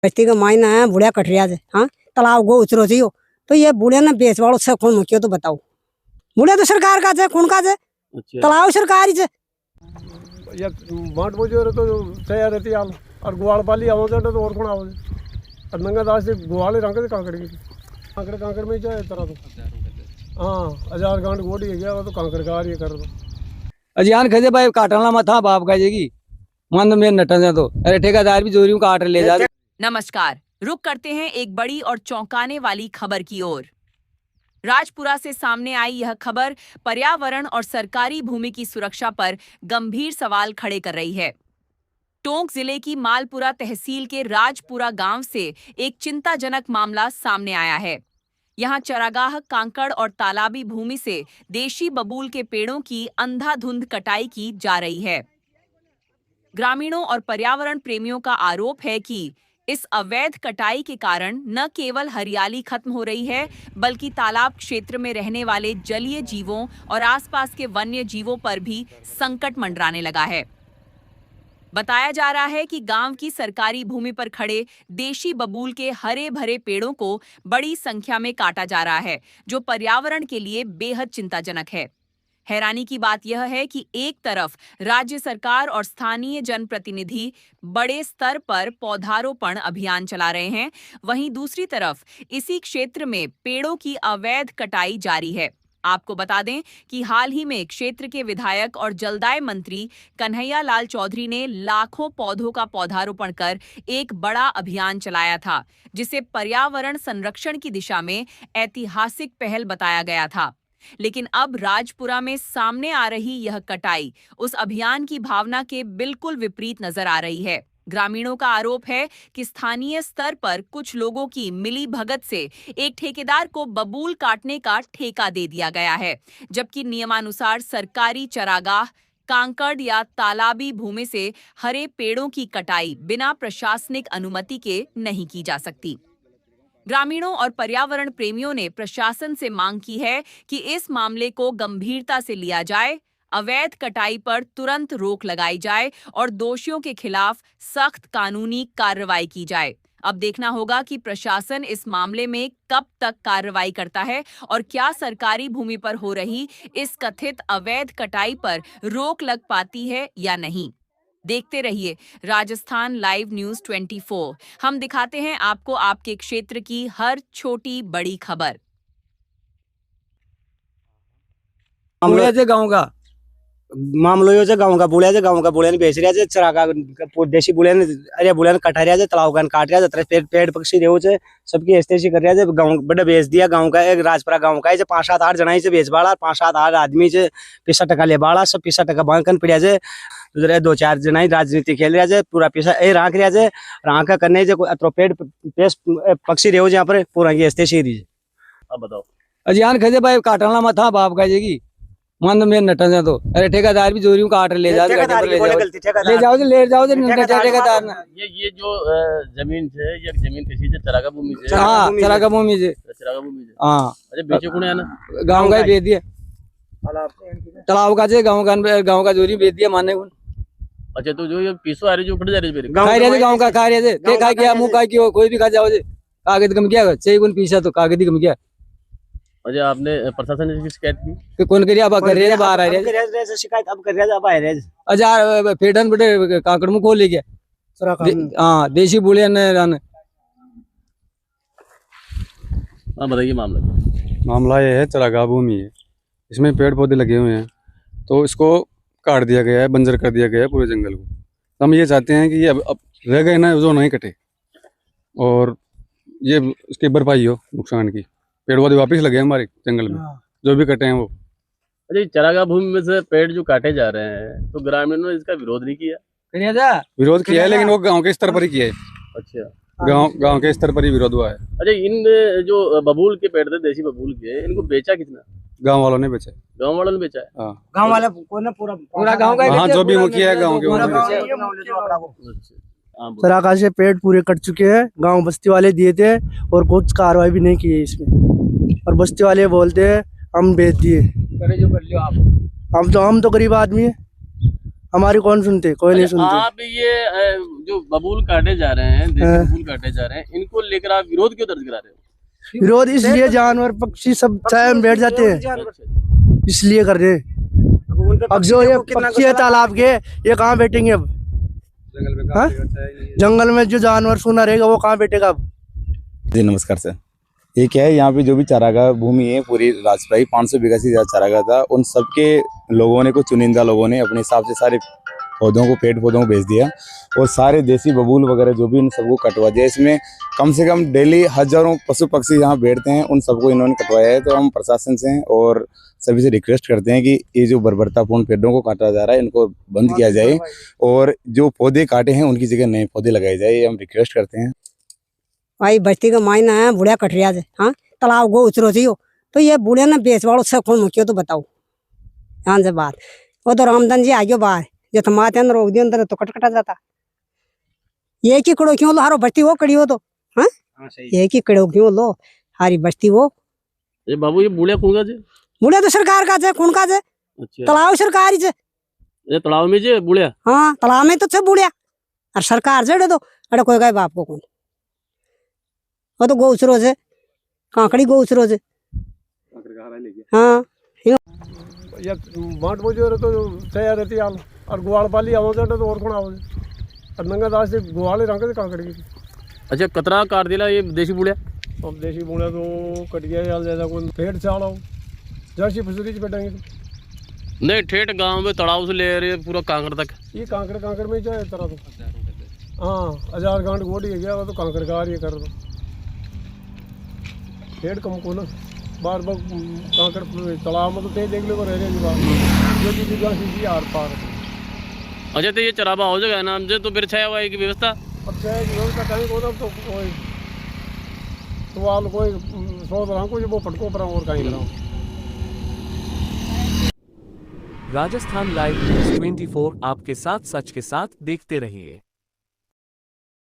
बस्ती का मायना है बुढ़िया कटरिया से। हाँ, तालाब गो उतरो थी तो ये बुढ़िया ने बेच वालों से कौन मुख्य तो बताओ। बुढ़िया तो सरकार का है, कौन का है? तालाब सरकारी से ये बाट बोझो तो तैयार रहती हाल और गुवाड़ पाली आवाज तो और कौन आवाज और नंगा दास से गुवाड़े रंग से कांकड़ की कांकड़ में जाए तरह तो हाँ 1000 गांठ गोटी गया वो तो कांकड़ का ये कर दो अजियान खजे भाई काटना मत था बाप कहेगी मन में नटन तो अरे ठेकेदार भी जोरियों काट ले जा। नमस्कार, रुक करते हैं एक बड़ी और चौंकाने वाली खबर की ओर। राजपुरा से सामने आई यह खबर पर्यावरण और सरकारी भूमि की सुरक्षा पर गंभीर सवाल खड़े कर रही है। टोंक जिले की मालपुरा तहसील के राजपुरा गांव से एक चिंताजनक मामला सामने आया है। यहां चरागाह, कांकड़ और तालाबी भूमि से देशी बबूल के पेड़ों की अंधाधुंध कटाई की जा रही है। ग्रामीणों और पर्यावरण प्रेमियों का आरोप है कि इस अवैध कटाई के कारण न केवल हरियाली खत्म हो रही है, बल्कि तालाब क्षेत्र में रहने वाले जलीय जीवों और आसपास के वन्य जीवों पर भी संकट मंडराने लगा है। बताया जा रहा है कि गांव की सरकारी भूमि पर खड़े देशी बबूल के हरे भरे पेड़ों को बड़ी संख्या में काटा जा रहा है, जो पर्यावरण के लिए बेहद चिंताजनक है। हैरानी की बात यह है कि एक तरफ राज्य सरकार और स्थानीय जनप्रतिनिधि बड़े स्तर पर पौधारोपण अभियान चला रहे हैं, वहीं दूसरी तरफ इसी क्षेत्र में पेड़ों की अवैध कटाई जारी है। आपको बता दें कि हाल ही में क्षेत्र के विधायक और जलदाय मंत्री कन्हैया लाल चौधरी ने लाखों पौधों का पौधारोपण कर एक बड़ा अभियान चलाया था, जिसे पर्यावरण संरक्षण की दिशा में ऐतिहासिक पहल बताया गया था। लेकिन अब राजपुरा में सामने आ रही यह कटाई उस अभियान की भावना के बिल्कुल विपरीत नजर आ रही है। ग्रामीणों का आरोप है कि स्थानीय स्तर पर कुछ लोगों की मिली भगत से एक ठेकेदार को बबूल काटने का ठेका दे दिया गया है, जबकि नियमानुसार सरकारी चरागाह, कांकड़ या तालाबी भूमि से हरे पेड़ों की कटाई बिना प्रशासनिक अनुमति के नहीं की जा सकती। ग्रामीणों और पर्यावरण प्रेमियों ने प्रशासन से मांग की है कि इस मामले को गंभीरता से लिया जाए, अवैध कटाई पर तुरंत रोक लगाई जाए और दोषियों के खिलाफ सख्त कानूनी कार्रवाई की जाए। अब देखना होगा कि प्रशासन इस मामले में कब तक कार्रवाई करता है और क्या सरकारी भूमि पर हो रही इस कथित अवैध कटाई पर रोक लग पाती है या नहीं। देखते रहिए राजस्थान लाइव न्यूज 24। हम दिखाते हैं आपको आपके क्षेत्र की हर छोटी बड़ी खबर। गाँव का मामलो यो गाँव का बुढ़िया ने बेच रहा है चरागा देशी बुढ़िया ने अरे बुढ़िया ने कटा रहा है तालाब का काट रहा है पेड़ पक्षी रेव से सबकी ऐसी कर रहा है। गाँव बड़ा बेच दिया गाँव का एक राजपुरा गाँव का 5-7-8 जना से बेच बाड़ा 5-7-8 आदमी से 50 टका ले बाड़ा सब 50 टका बांकन पड़ा है। 2-4 जना राजनीति खेल रहा है पूरा पैसा ए राख रहा है राख करने पेड़ पक्षी रेव जहाँ पर पूरा की ऐसी अब बताओ। अजियान खजे भाई काटना मत था बाप कहेगी मन में नटन तो अरे ठेकेदार भी जोरियों काट ले जा ठेकेदार ठेकेदार ये जो जमीन है ये जमीन किसी से चरागा भूमि से हाँ चरागा भूमि से हाँ अरे बेचे कौन है ना गाँव का बेच दिया तालाब का गाँव का जोरी बेच दिया माने को। अच्छा तो जो ये पीसो आ रही जो उठ जा रही है खा रहे थे गाँव का खा रहे थे खा किया मुँह खा किया कोई भी खा जाओ कागज कम किया चाहिए कौन पीछा तो कागज कम किया। अच्छा आपने प्रशासन ने शिकायत की कौन करिए अब कर रहे हैं बाहर आ रहे शिकायत अब कर रहे हैं अब आ रहे हैं। अच्छा फेडन बटे काकड़ मुँह खोल ले गया हाँ देशी बुढ़िया ने हाँ बताइए मामला ये है चरागाह भूमि है, इसमें पेड़ पौधे लगे हुए हैं तो इसको काट दिया गया है, बंजर कर दिया गया है पूरे जंगल को। तो हम ये चाहते हैं कि अब रह गए ना जो नहीं कटे और ये इसकी भरपाई हो नुकसान की। पेड़ पौधे वापिस लगे हमारे जंगल में जो भी कटे हैं वो। अरे चरागाह भूमि में से पेड़ जो काटे जा रहे हैं तो ग्रामीणों ने इसका विरोध नहीं किया? विरोध किया है लेकिन वो गाँव के स्तर पर ही किया है। अच्छा गांव के स्तर पर ही विरोध हुआ है। अच्छा इन जो बबूल के पेड़ थे देशी बबूल के इनको बेचा कितना? गांव वालों ने बेचा। गांव वालों ने बेचा है? गांव वाले को ना पूरा गांव का हाँ जो भी मुखिया है गांव के चरागाह से पेड़ पूरे कट चुके हैं, गांव बस्ती वाले दिए थे और कुछ कार्रवाई भी नहीं की है इसमें। और बस्ती वाले बोलते हैं हम बेच दिए। जो कर लियो आप हम तो गरीब आदमी है, हमारी कौन सुनते, कोई नहीं सुनते। आप ये जो बबूल काटे जा रहे हैं, देसी बबूल काटे जा रहे हैं, इनको लेकर आप विरोध क्यों दर्ज करा रहे हो? विरोध इसलिए जानवर पक्षी सब छाया में बैठ जाते हैं, इसलिए कर रहे हैं। अब जो ये पक्षी है तालाब के, ये कहाँ बैठेंगे अब? हाँ? जंगल में जो जानवर सूना रहेगा वो कहाँ बैठेगा अब? जी नमस्कार सर। ये क्या है, यहाँ पे जो भी चारागाह भूमि है पूरी राजपाई 500 बीघा से ज्यादा चारागाह था, उन सबके लोगों ने, कुछ चुनिंदा लोगों ने अपने हिसाब से सारे पौधों को, पेड़ पौधों को बेच दिया और सारे देसी बबूल वगैरह जो भी इन सबको कटवा दिया। इसमें कम से कम डेली हजारों पशु पक्षी यहाँ बैठते हैं, उन सबको इन्होंने कटवाया है। तो हम प्रशासन से और सभी से रिक्वेस्ट करते हैं कि ये जो बर्बरतापूर्ण पेड़ों को काटा जा रहा है इनको बंद किया जाए और जो पौधे काटे हैं उनकी जगह नए पौधे लगाए जाए, ये हम रिक्वेस्ट करते हैं। भाई बस्ती का मायना है बुढ़िया कटरिया से, हाँ तालाब गो उचरो थी तो ये बुढ़िया ने बेच वालों से कौन मुक्यो तो बताओ ध्यान से बात। वो तो रामधन जी आ गयो बाहर, जो थमाते अंदर रोक दियो अंदर तो कटकटा जाता। ये की कड़ो क्यों लो हारो बस्ती वो कड़ी हो तो, हाँ ये की कड़ो क्यों लो हारी बस्ती वो। ये बाबू ये बुढ़िया कौन का जे? बुढ़िया तो सरकार का जे, कौन का जे? अच्छा, तालाब सरकारी जे। ये तालाब में जे बुढ़िया? हाँ तालाब में तो सब बुढ़िया और सरकार जड़े तो अरे कोई गए बाप को कौन। वो तो गो उचरो से कांकड़ी गो उचरो से, हाँ या माट बोझो रे तो तैयार रहती आल और गुआल पाली आवाज तो और कौन आवाज और नंगा दास से गुआले रंग से कांकड़ी की। अच्छा, कतरा काट दिला ये देसी बुढ़िया? अब देसी बुढ़िया तो कटिया याल ज्यादा कोई पेड़ चाड़ो जर्सी फसरी कटेंगे तो नहीं, ठेठ गांव में तालाब से ले रहे पूरा कांकड़ तक। ये कांकड़ में चाहे तरह तो हाँ 1000 गांठ गोड़ी है गया तो कांकड़ का ये कर दो पेड़ कम को ना बार बार कांकड़ तालाब में तो तेज देख लो रह रहे बात जो भी जगह सीधी आर पार। अच्छा, तो ये चराबा हो जाएगा ना हमसे, तो फिर छाया हुआ की व्यवस्था? अब चाहे की व्यवस्था कहीं को ना तो कोई तो वाल कोई सोच रहा हूँ वो पटको पर और कहीं रहा हूँ। राजस्थान लाइव न्यूज़ 24 आपके साथ, सच के साथ, देखते रहिए।